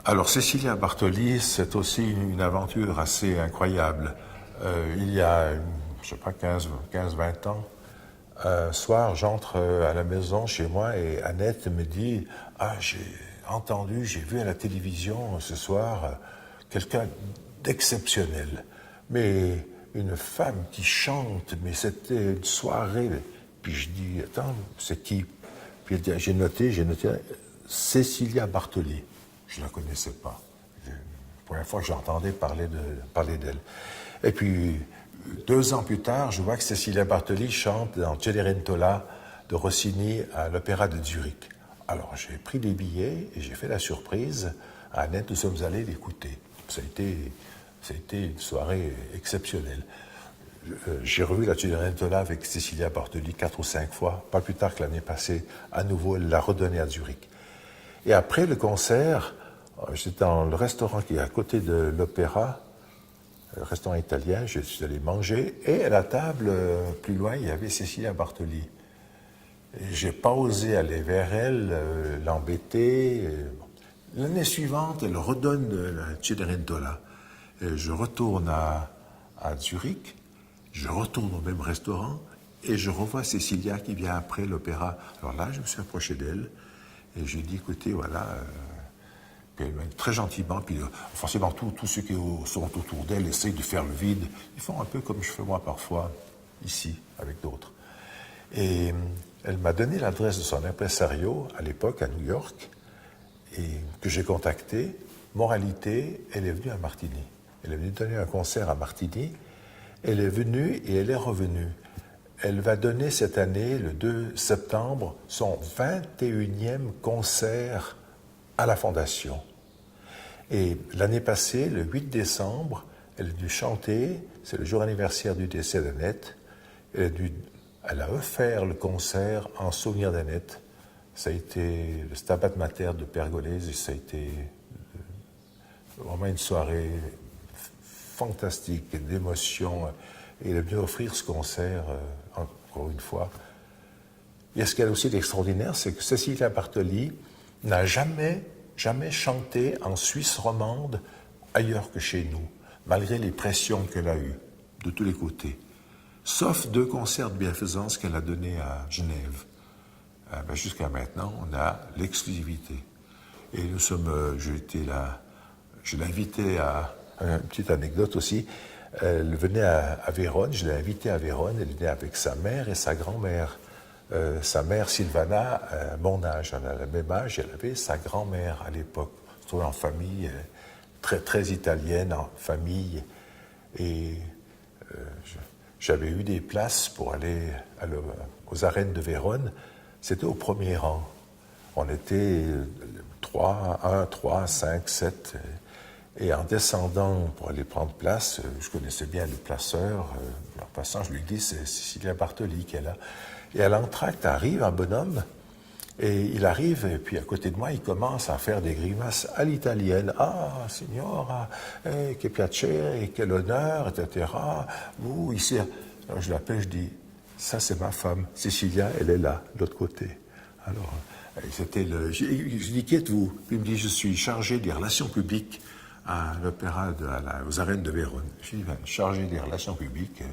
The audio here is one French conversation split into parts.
Alors, Cecilia Bartoli, c'est aussi une aventure assez incroyable. Il y a, je sais pas, 15-20 ans, un soir, j'entre à la maison chez moi et Annette me dit « Ah, j'ai vu à la télévision ce soir quelqu'un d'exceptionnel. Mais une femme qui chante, mais c'était une soirée. » Puis je dis « Attends, c'est qui ?» Puis elle dit, j'ai noté Cecilia Bartoli. Je ne la connaissais pas. La première fois que j'entendais parler d'elle. Et puis, 2 ans plus tard, je vois que Cecilia Bartoli chante dans Cenerentola de Rossini à l'Opéra de Zurich. Alors, j'ai pris des billets et j'ai fait la surprise à Annette. Nous sommes allés l'écouter. Ça a été une soirée exceptionnelle. J'ai revu la Cenerentola avec Cecilia Bartoli 4 ou 5 fois. Pas plus tard que l'année passée, à nouveau, elle l'a redonnée à Zurich. Et après le concert, j'étais dans le restaurant qui est à côté de l'opéra, le restaurant italien, je suis allé manger, et à la table, plus loin, il y avait Cecilia Bartoli. J'ai pas osé aller vers elle, l'embêter. L'année suivante, elle redonne la Cenerentola. Je retourne à Zurich, je retourne au même restaurant, et je revois Cecilia qui vient après l'opéra. Alors là, je me suis approché d'elle, et j'ai dit, écoutez, voilà, puis elle m'a dit très gentiment, puis forcément tous ceux qui sont autour d'elle essayent de faire le vide. Ils font un peu comme je fais moi parfois, ici, avec d'autres. Et elle m'a donné l'adresse de son impresario, à l'époque, à New York, et que j'ai contacté. Moralité, elle est venue à Martigny. Elle est venue donner un concert à Martigny. Elle est venue et elle est revenue. Elle va donner cette année, le 2 septembre, son 21e concert à la Fondation. Et l'année passée, le 8 décembre, elle est venue chanter, c'est le jour anniversaire du décès d'Annette, elle a offert le concert en souvenir d'Annette. Ça a été le Stabat Mater de Pergolèse et ça a été vraiment une soirée fantastique, d'émotion. Et elle est venue offrir ce concert, encore une fois. Et ce qu'il y a aussi d'extraordinaire, c'est que Cecilia Bartoli n'a jamais chanté en Suisse romande ailleurs que chez nous, malgré les pressions qu'elle a eues de tous les côtés. Sauf 2 concerts de bienfaisance qu'elle a donnés à Genève. Jusqu'à maintenant, on a l'exclusivité. Et nous sommes, je l'ai invitée à, une petite anecdote aussi, elle venait à Vérone, je l'ai invitée à Vérone, elle venait avec sa mère et sa grand-mère. Sa mère Sylvana, à mon âge, elle a le même âge, elle avait sa grand-mère à l'époque. On se trouvait en famille, très, très italienne, en famille. Et j'avais eu des places pour aller aux arènes de Vérone. C'était au premier rang. On était 3, 5, 7. Et en descendant pour aller prendre place, je connaissais bien le placeur. En passant, je lui dis, c'est Cecilia Bartoli qui est là. Et à l'entracte arrive un bonhomme, et il arrive, et puis à côté de moi, il commence à faire des grimaces à l'italienne. Ah, signora, che piacere, quel honneur, etc. Ici. Alors je l'appelle, je dis, ça c'est ma femme, Cecilia, elle est là, de l'autre côté. Alors, c'était je dis, qui êtes-vous? Puis il me dit, je suis chargé des relations publiques à l'opéra, aux arènes de Vérone. Je dis, chargé des relations publiques,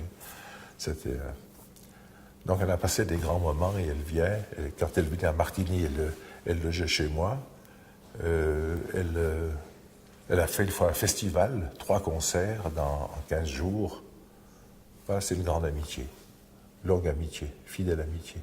c'était... Donc elle a passé des grands moments et elle vient. Et quand elle venait à Martigny, elle logeait chez moi. Elle a fait une fois un festival, 3 concerts en 15 jours. Voilà, c'est une grande amitié, longue amitié, fidèle amitié.